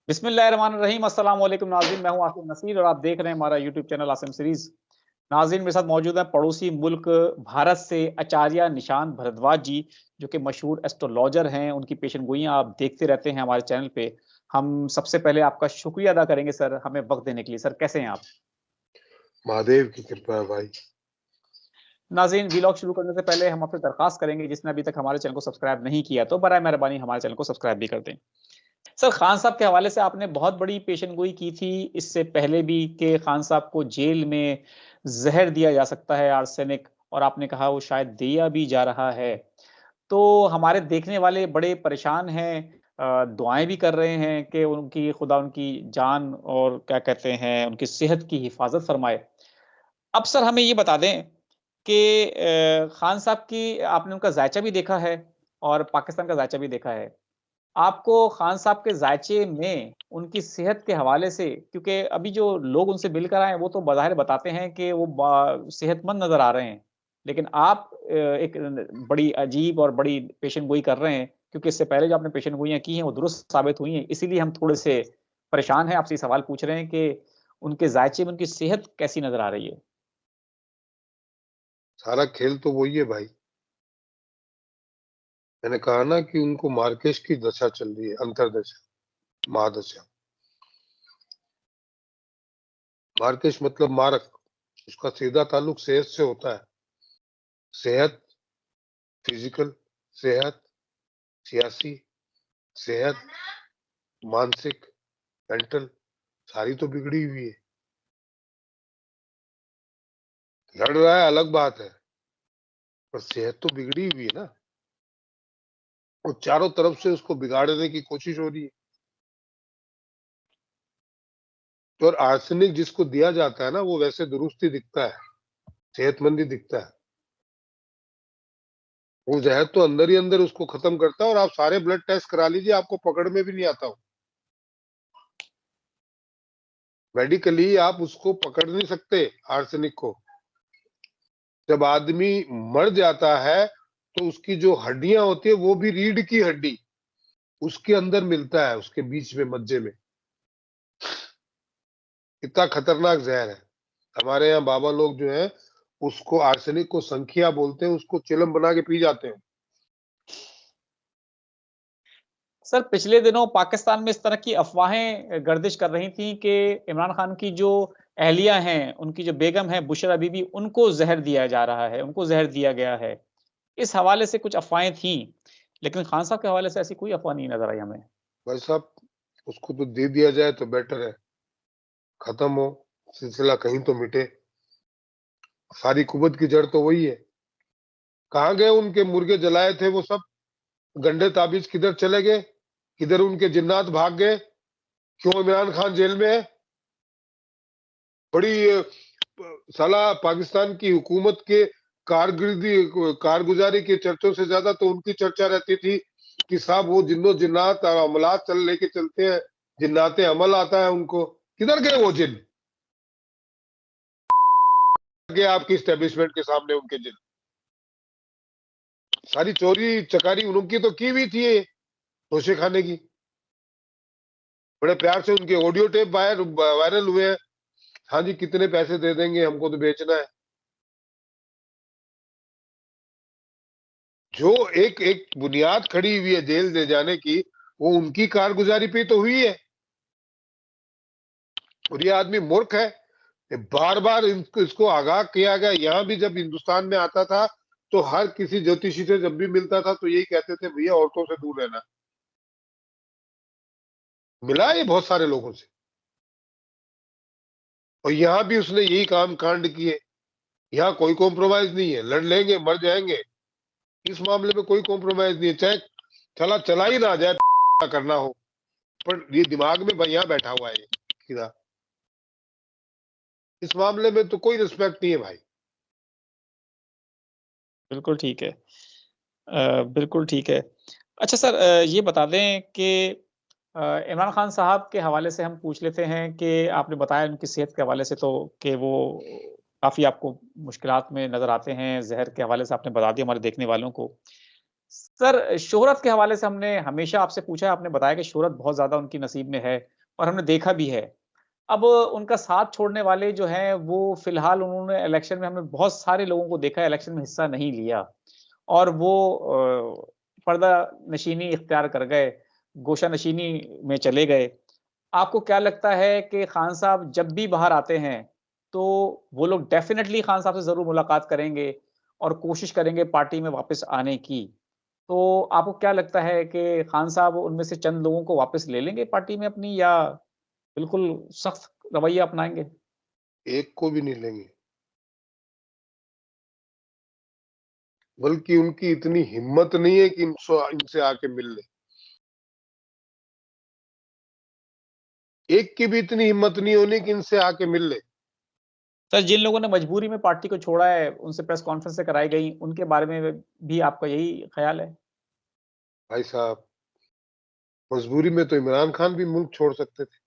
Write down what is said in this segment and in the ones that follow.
बिस्मिल्लाहिर्रहमानिर्रहीम। अस्सलाम वालेकुम नाज़रीन, मैं हूं आसिम नसीर और आप देख रहे हैं हमारा यूट्यूब चैनल आसिम सीरीज। नाज़रीन, मेरे साथ मौजूद है पड़ोसी मुल्क भारत से आचार्य निशांत भारद्वाज जी, जो कि मशहूर एस्ट्रोलॉजर हैं। उनकी पेशन गोइयां आप देखते रहते हैं हमारे चैनल पे। हम सबसे पहले आपका शुक्रिया अदा करेंगे सर, हमें वक्त देने के लिए। सर, कैसे हैं आप? महादेव की कृपा है भाई। नाज़रीन, व्लॉग शुरू करने से पहले हम आपसे दरखास्त करेंगे, जिसने अभी तक हमारे चैनल को सब्सक्राइब नहीं किया तो बराए मेहरबानी हमारे चैनल को सब्सक्राइब भी कर दें। सर, खान साहब के हवाले से आपने बहुत बड़ी पेशेनगोई की थी, इससे पहले भी, कि खान साहब को जेल में ज़हर दिया जा सकता है, आर्सेनिक, और आपने कहा वो शायद दिया भी जा रहा है। तो हमारे देखने वाले बड़े परेशान हैं, दुआएँ भी कर रहे हैं कि उनकी खुदा उनकी जान और क्या कहते हैं, उनकी सेहत की हिफ़ाज़त फ़रमाए। अब सर हमें ये बता दें कि खान साहब की आपने उनका ज़ायचा भी देखा है और पाकिस्तान का ज़ायचा भी देखा है। आपको खान साहब के ज़ायचे में उनकी सेहत के हवाले से, क्योंकि अभी जो लोग उनसे मिलकर आए हैं, वो तो बज़ाहिर बताते हैं कि वो सेहतमंद नज़र आ रहे हैं। लेकिन आप एक बड़ी अजीब और बड़ी पेशेनगोई कर रहे हैं, क्योंकि इससे पहले जो आपने पेशेनगोइयाँ की हैं, वो दुरुस्त साबित हुई हैं। इसीलिए हम थोड़े-से परेशान हैं, आपसे ये सवाल पूछ रहे हैं कि उनके ज़ायचे में उनकी सेहत कैसी नज़र आ रही है? सारा खेल तो वही है भाई। मैंने कहा ना कि उनको मार्केश की दशा चल रही है, अंतरदशा, महादशा। मार्केश मतलब मारक, उसका सीधा ताल्लुक सेहत से होता है। सेहत, फिजिकल सेहत, सियासी सेहत, मानसिक, मेंटल, सारी तो बिगड़ी हुई है। लड़ रहा है अलग बात है, पर सेहत तो बिगड़ी हुई है ना, और चारों तरफ से उसको बिगाड़ने की कोशिश हो रही है। तो और आर्सेनिक जिसको दिया जाता है ना, वो वैसे दुरुस्ती दिखता है, सेहतमंदी दिखता है। वो जहर तो अंदर ही अंदर उसको खत्म करता है, और आप सारे ब्लड टेस्ट करा लीजिए, आपको पकड़ में भी नहीं आता हो। मेडिकली आप उसको पकड़ नहीं सकते आर्सेनिक को। जब आदमी मर जाता है तो उसकी जो हड्डियां होती है, वो भी रीढ़ की हड्डी उसके अंदर मिलता है, उसके बीच में मज्जे में। इतना खतरनाक जहर है। हमारे यहाँ बाबा लोग जो है, उसको आर्सेनिक को संखिया बोलते हैं, उसको चिलम बना के पी जाते हैं। सर, पिछले दिनों पाकिस्तान में इस तरह की अफ़वाहें गर्दिश कर रही थी कि इमरान खान की जो अहलिया हैं, उनकी जो बेगम है बुशरा बीबी, उनको ज़हर दिया जा रहा है, उनको ज़हर दिया गया है। इस हवाले से कुछ अफ़वाहें थीं, लेकिन खान साहब के हवाले से ऐसी कोई अफ़वाह नहीं नज़र आई हमें। भाई साहब, उसको तो दे दिया जाए तो बेटर है, खत्म हो, सिलसिला कहीं तो मिटे। सारी कुबत की जड़ तो वही है। कहाँ गए उनके मुर्गे जलाए थे वो सब? गंडे ताबीज किधर चले गए? किधर उनके जिन्नात भाग गए? क्यों इमरान खान जेल में है? बड़ी साला पाकिस्तान की हुकूमत के कारगुजारी के चर्चों से ज्यादा तो उनकी चर्चा रहती थी कि साहब वो जिन्नो जिन्नात और अमलात चल लेके चलते हैं, जिन्नाते अमल आता है उनको। किधर गए वो जिन? गए आपकी स्टेब्लिशमेंट के सामने उनके जिन। सारी चोरी चकारी उनकी तो की हुई थी, तोशे खाने की। बड़े प्यार से उनके ऑडियो टेप वायरल हुए हैं। हाँ जी, कितने पैसे दे देंगे, हमको तो बेचना है। जो एक एक बुनियाद खड़ी हुई है जेल ले जाने की, वो उनकी कारगुजारी पे तो हुई है। और ये आदमी मूर्ख है। बार बार इसको आगाह किया गया। यहाँ भी जब हिंदुस्तान में आता था, तो हर किसी ज्योतिषी से जब भी मिलता था तो यही कहते थे, भैया औरतों से दूर रहना। मिला है बहुत सारे लोगों से, और यहाँ भी उसने यही काम कांड किए। यहाँ कोई कॉम्प्रोमाइज नहीं है, लड़ लेंगे मर जाएंगे, इस मामले में कोई कॉम्प्रोमाइज नहीं है। चाहे चला ही ना जाए करना हो, पर ये दिमाग में यहाँ बैठा हुआ है सीधा। इस मामले में तो कोई रिस्पेक्ट नहीं है भाई। बिल्कुल ठीक है। बिल्कुल ठीक है। अच्छा सर, ये बता दें कि इमरान खान साहब के हवाले से हम पूछ लेते हैं कि आपने बताया उनकी सेहत के हवाले से, तो कि वो काफ़ी आपको मुश्किलात में नज़र आते हैं, ज़हर के हवाले से आपने बता दिया हमारे देखने वालों को। सर, शोहरत के हवाले से हमने हमेशा आपसे पूछा है, आपने बताया कि शोहरत बहुत ज़्यादा उनकी नसीब में है और हमने देखा भी है। अब उनका साथ छोड़ने वाले जो हैं, वो फ़िलहाल उन्होंने इलेक्शन में हमने बहुत सारे लोगों को देखा है, इलेक्शन में हिस्सा नहीं लिया और वो पर्दा नशीनी इख्तियार कर गए, गोशा नशीनी में चले गए। आपको क्या लगता है कि खान साहब जब भी बाहर आते हैं, तो वो लोग डेफ़िनेटली खान साहब से ज़रूर मुलाकात करेंगे और कोशिश करेंगे पार्टी में वापस आने की। तो आपको क्या लगता है कि खान साहब उनमें से चंद लोगों को वापस ले लेंगे पार्टी में अपनी या बिल्कुल सख्त रवैया अपनाएँगे? एक को भी नहीं लेंगे, बल्कि उनकी इतनी हिम्मत नहीं है कि इनसे आके मिल ले। एक की भी इतनी हिम्मत नहीं होनी कि इनसे आके मिल ले। सर, जिन लोगों ने मजबूरी में पार्टी को छोड़ा है, उनसे प्रेस कॉन्फ्रेंसें कराई गई, उनके बारे में भी आपका यही ख़्याल है? भाई साहब, मजबूरी में तो इमरान खान भी मुल्क छोड़ सकते थे।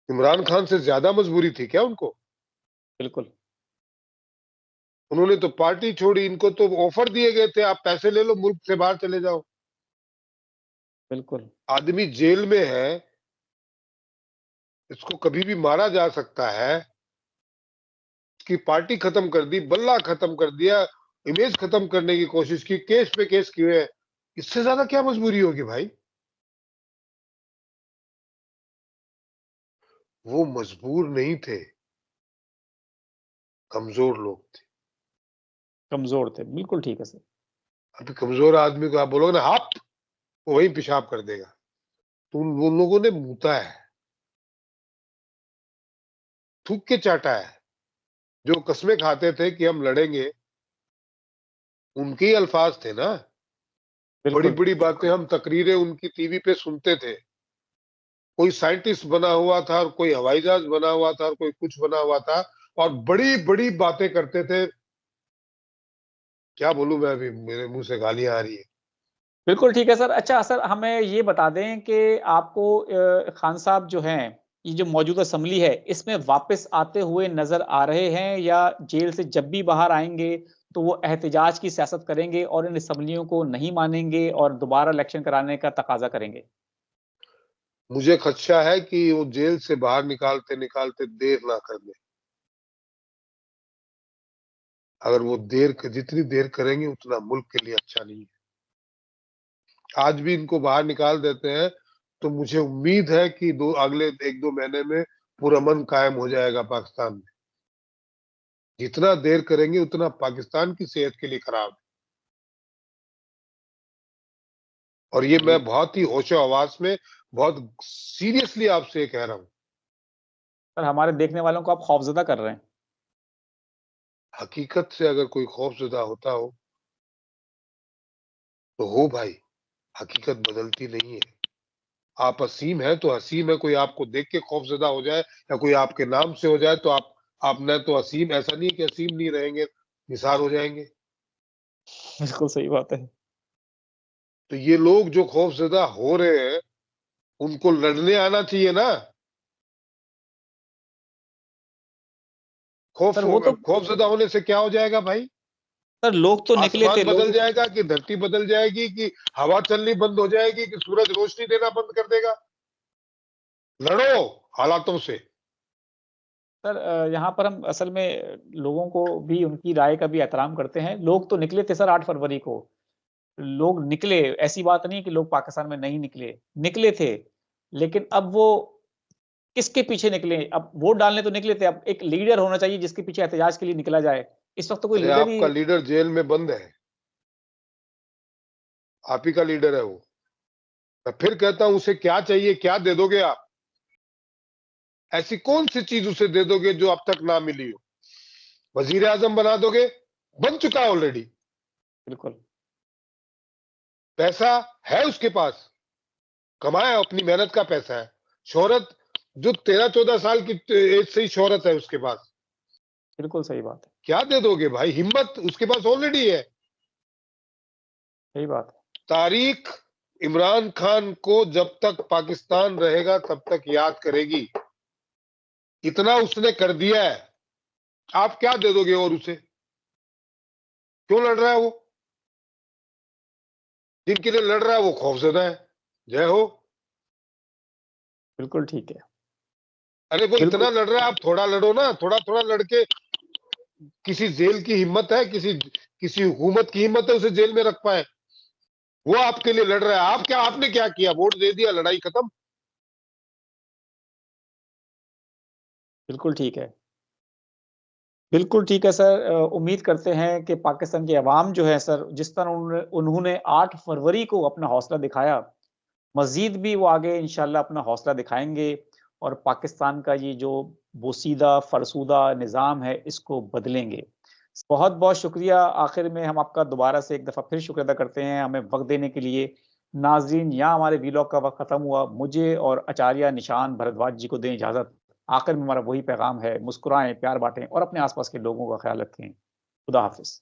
इमरान खान से ज्यादा मजबूरी थी क्या उनको? बिल्कुल, उन्होंने तो पार्टी छोड़ी, इनको तो ऑफर दिए गए थे, आप पैसे ले लो, मुल्क से बाहर चले जाओ। बिल्कुल, आदमी जेल में है, इसको कभी भी मारा जा सकता है। इसकी पार्टी खत्म कर दी, बल्ला खत्म कर दिया, इमेज खत्म करने की कोशिश की, केस पे केस किए हैं। इससे ज्यादा क्या मजबूरी होगी भाई? वो मजबूर नहीं थे, कमजोर लोग थे। कमज़ोर थे। बिल्कुल ठीक है सर। अभी कमजोर आदमी को आप बोलोगे ना हाप, वो वही पेशाब कर देगा। तो उन लोगों ने मूता है, थूक के चाटा है। जो कस्में खाते थे कि हम लड़ेंगे, उनके ही अल्फाज थे ना। बड़ी बिल्कुल, बड़ी बातें हम तकरीरें उनकी टीवी पे सुनते थे। कोई साइंटिस्ट बना हुआ था और कोई हवाई जहाज बना हुआ था और कोई कुछ बना हुआ था, और बड़ी बड़ी बातें करते थे। क्या बोलूं मैं, अभी मेरे मुंह से गालियां आ रही है। बिल्कुल ठीक है सर। अच्छा सर, हमें ये बता दें कि आपको खान साहब जो हैं, ये जो मौजूदा असेंबली है, इसमें वापस आते हुए नज़र आ रहे हैं या जेल से जब भी बाहर आएँगे, तो वो एहतिजाज की सियासत करेंगे और इन असेंबलियों को नहीं मानेंगे और दोबारा इलेक्शन कराने का तकाज़ा करेंगे? मुझे खदशा है कि वो जेल से बाहर निकालते निकालते देर ना कर दे। अगर वो जितनी देर करेंगे उतना मुल्क के लिए अच्छा नहीं है। आज भी इनको बाहर निकाल देते हैं तो मुझे उम्मीद है कि अगले 1-2 महीने में पुरअमन कायम हो जाएगा पाकिस्तान में। जितना देर करेंगे उतना पाकिस्तान की सेहत के लिए खराब है। और ये बिल मैं बहुत ही होशो हवास में, बहुत सीरियसली आपसे ये कह रहा हूँ। सर, हमारे देखने वालों को आप खौफ़ज़दा कर रहे हैं। हकीकत से अगर कोई खौफज़दा होता हो तो हो भाई, हकीकत बदलती नहीं है। आप असीम हैं तो हसीम है, कोई आपको देख के खौफज़दा हो जाए या कोई आपके नाम से हो जाए तो आप न तो असीम, ऐसा नहीं है कि असीम नहीं रहेंगे, निसार हो जाएँगे। बिल्कुल सही बात है। तो ये लोग जो खौफज़दा हो रहे हैं, उनको लड़ने आना चाहिए ना। सर, वो तो खौफज़दा होने से क्या हो जाएगा भाई? सर लोग तो निकले आसमान थे, बदल लोग जाएगा कि धरती बदल जाएगी कि हवा चलनी बंद हो जाएगी कि सूरज रोशनी देना बंद कर देगा? लड़ो हालातों से। सर यहाँ पर हम असल में लोगों को भी उनकी राय का भी एहतराम करते हैं। लोग तो निकले थे सर 8 फरवरी को। लोग निकले, ऐसी बात नहीं है कि लोग पाकिस्तान में नहीं निकले, निकले थे। लेकिन अब वो किसके पीछे निकले? अब वोट डालने तो निकले थे, अब एक लीडर होना चाहिए जिसके पीछे एहतजाज के लिए निकला जाए। इस वक़्त तो कोई अरे लीडर ही आपका लीडर जेल में बंद है, आप ही का लीडर है वो। मैं फिर कहता हूं, उसे क्या चाहिए, क्या दे दोगे आप? ऐसी कौन सी चीज उसे दे दोगे जो अब तक ना मिली हो? वजीर आजम बना दोगे? बन चुका है ऑलरेडी। बिल्कुल, पैसा है उसके पास, कमाया, अपनी मेहनत का पैसा है। शोहरत, जो 13-14 साल की एज से ही शोहरत है उसके पास। बिल्कुल सही बात है। क्या दे दोगे भाई? हिम्मत उसके पास ऑलरेडी है। सही बात है। तारीख इमरान खान को जब तक पाकिस्तान रहेगा तब तक याद करेगी। इतना उसने कर दिया है, आप क्या दे दोगे और उसे? क्यों लड़ रहा है वो? जिनके लिए लड़ रहा है वो खौफजदा है। जय हो। बिल्कुल ठीक है। अरे वो बिल्कुल इतना लड़ रहा है, आप थोड़ा लड़ो ना, थोड़ा थोड़ा लड़के। किसी जेल की हिम्मत है, किसी हुकूमत की हिम्मत है उसे जेल में रख पाए? वो आपके लिए लड़ रहा है। आपने क्या किया? वोट दे दिया, लड़ाई खत्म। बिल्कुल ठीक है। बिल्कुल ठीक है सर। उम्मीद करते हैं कि पाकिस्तान की अवाम जो है सर, जिस तरह उन्होंने 8 फरवरी को अपना हौसला दिखाया, मज़ीद भी वो आगे इंशाल्लाह अपना हौसला दिखाएँगे और पाकिस्तान का ये जो बोसीदा, फ़रसूदा निज़ाम है, इसको बदलेंगे। बहुत-बहुत शुक्रिया। आखिर में हम आपका दोबारा से एक दफ़ा फिर शुक्र अदा करते हैं, हमें वक़्त देने के लिए। नाज़रीन, यहाँ हमारे वीलॉग का वक़्त ख़त्म हुआ। मुझे और आचार्य निशान भारद्वाज जी को दें इजाज़त। आखिर में हमारा वही पैगाम है, मुस्कुराएँ, प्यार बाँटें और अपने आस-पास के लोगों का ख़्याल रखें। खुदा हाफ़िज़।